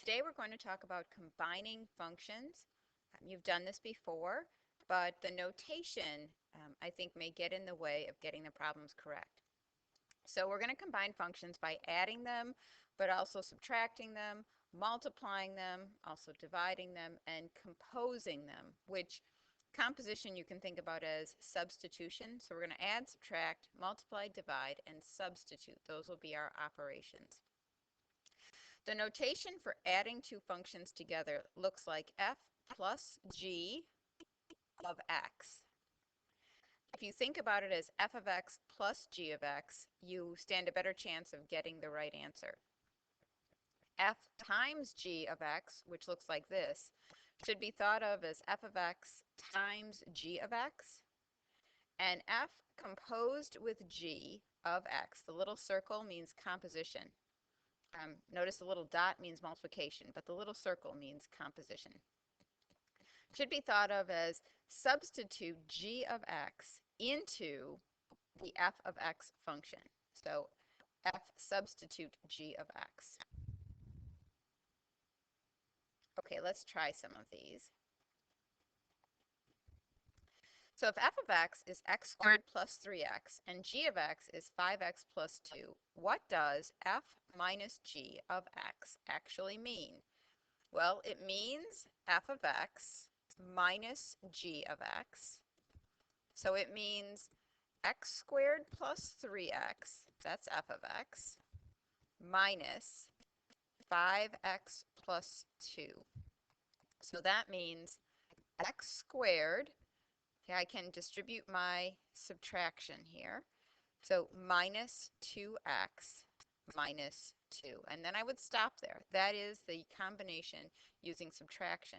Today we're going to talk about combining functions. You've done this before, but the notation I think may get in the way of getting the problems correct. So we're going to combine functions by adding them, but also subtracting them, multiplying them, also dividing them, and composing them, which composition you can think about as substitution. So we're going to add, subtract, multiply, divide, and substitute. Those will be our operations. The notation for adding two functions together looks like f plus g of x. If you think about it as f of x plus g of x, you stand a better chance of getting the right answer. F times g of x, which looks like this, should be thought of as f of x times g of x, and f composed with g of x. The little circle means composition. Notice the little dot means multiplication, but the little circle means composition. Should be thought of as substitute g of x into the f of x function. So f substitute g of x. Okay, let's try some of these. So if f of x is x squared plus 3x and g of x is 5x plus 2, what does f minus g of x actually mean? Well, it means f of x minus g of x. So it means x squared plus 3x, that's f of x, minus 5x plus 2. So that means x squared, okay, I can distribute my subtraction here. So minus 2x minus 2. And then I would stop there. That is the combination using subtraction.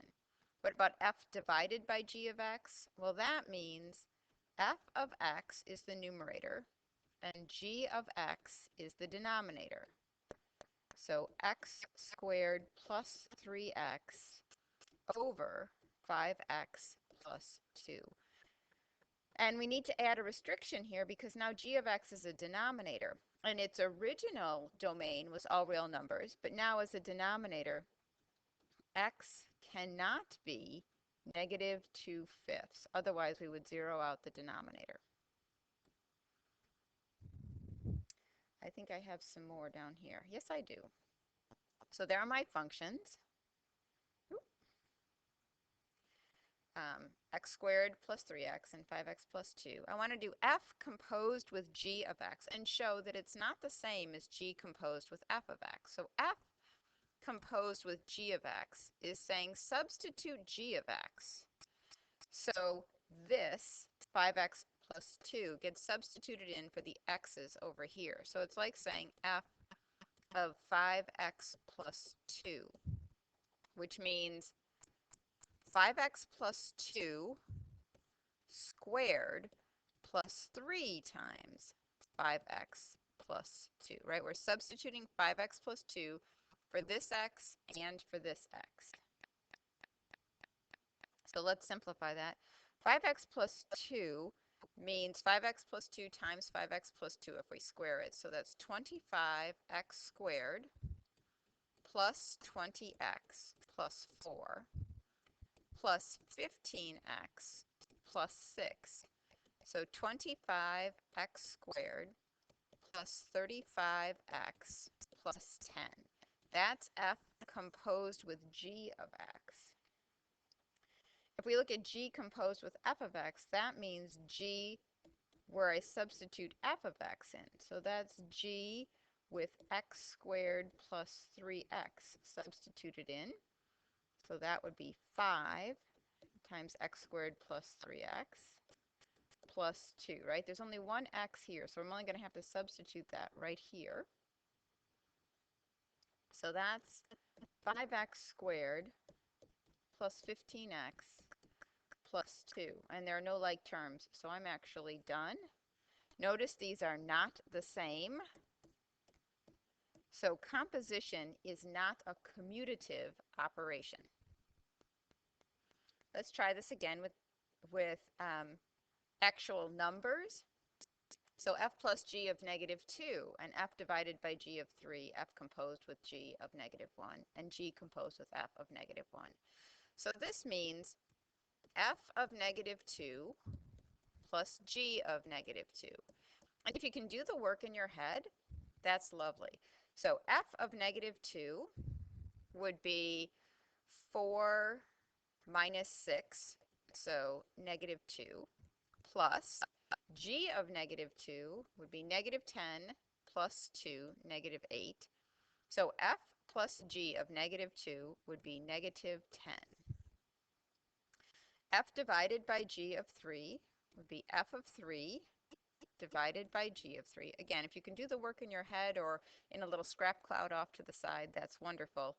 What about f divided by g of x? Well, that means f of x is the numerator and g of x is the denominator. So x squared plus 3x over 5x plus 2. And we need to add a restriction here because now g of x is a denominator. And its original domain was all real numbers, but now as a denominator, x cannot be negative 2/5. Otherwise, we would zero out the denominator. I think I have some more down here. Yes, I do. So there are my functions. X squared plus 3x and 5x plus 2. I want to do f composed with g of x and show that it's not the same as g composed with f of x. So f composed with g of x is saying substitute g of x. So this 5x plus 2 gets substituted in for the x's over here. So it's like saying f of 5x plus 2, which means 5x plus 2 squared plus 3 times 5x plus 2, right? We're substituting 5x plus 2 for this x and for this x. So let's simplify that. 5x plus 2 means 5x plus 2 times 5x plus 2 if we square it. So that's 25x squared plus 20x plus 4 plus 15x plus 6. So 25x squared plus 35x plus 10. That's f composed with g of x. If we look at g composed with f of x, that means g where I substitute f of x in. So that's g with x squared plus 3x substituted in. So that would be 5 times x squared plus 3x plus 2, right? There's only one x here, so I'm only going to have to substitute that right here. So that's 5x squared plus 15x plus 2. And there are no like terms, so I'm actually done. Notice these are not the same. So composition is not a commutative operation. Let's try this again with actual numbers. So f plus g of negative 2 and f divided by g of 3, f composed with g of negative 1, and g composed with f of negative 1. So this means f of negative 2 plus g of negative 2. And if you can do the work in your head, that's lovely. So f of negative 2 would be 4 minus 6, so negative 2, plus g of negative 2 would be negative 10 plus 2, negative 8. So f plus g of negative 2 would be negative 10. F divided by g of 3 would be f of 3 divided by g of 3. Again, if you can do the work in your head or in a little scrap cloud off to the side, that's wonderful.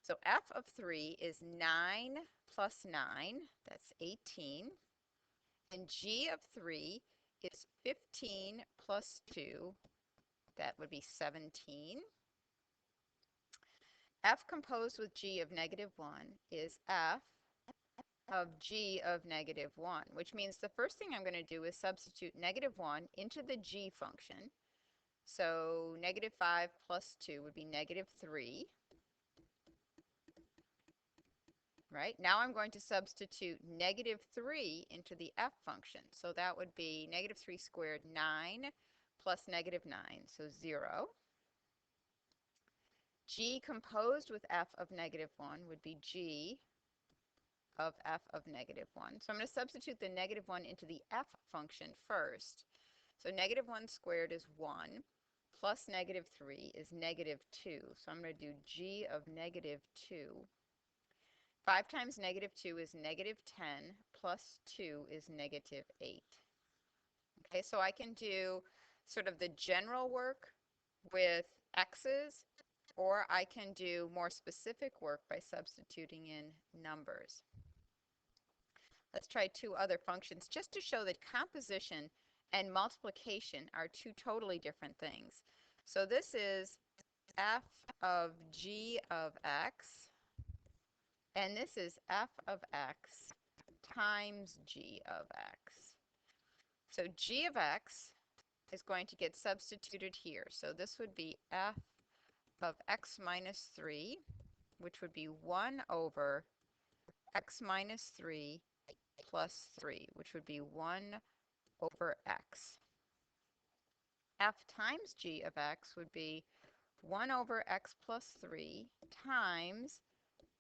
So f of 3 is 9 plus 9, that's 18. And g of 3 is 15 plus 2, that would be 17. F composed with g of negative 1 is f of g of negative 1, which means the first thing I'm going to do is substitute negative 1 into the g function. So negative 5 plus 2 would be negative 3. Right? Now I'm going to substitute negative 3 into the f function. So that would be negative 3 squared, 9, plus negative 9, so 0. G composed with f of negative 1 would be g of f of negative 1. So I'm going to substitute the negative 1 into the f function first. So negative 1 squared is 1, plus negative 3 is negative 2. So I'm going to do g of negative 2. 5 times negative 2 is negative 10, plus 2 is negative 8. Okay, so I can do sort of the general work with x's, or I can do more specific work by substituting in numbers. Let's try two other functions just to show that composition and multiplication are two totally different things. So this is f of g of x, and this is f of x times g of x. So g of x is going to get substituted here. So this would be f of x minus 3, which would be 1 over x minus 3 plus 3, which would be 1 over x. F times g of x would be 1 over x plus 3 times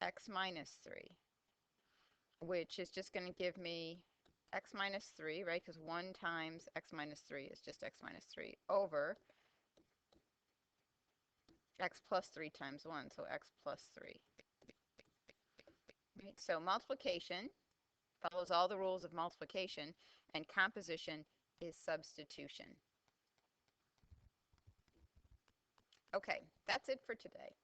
x minus 3, which is just going to give me x minus 3, right? Because 1 times x minus 3 is just x minus 3 over x plus 3 times 1, so x plus 3. Right? So multiplication follows all the rules of multiplication, and composition is substitution. Okay, that's it for today.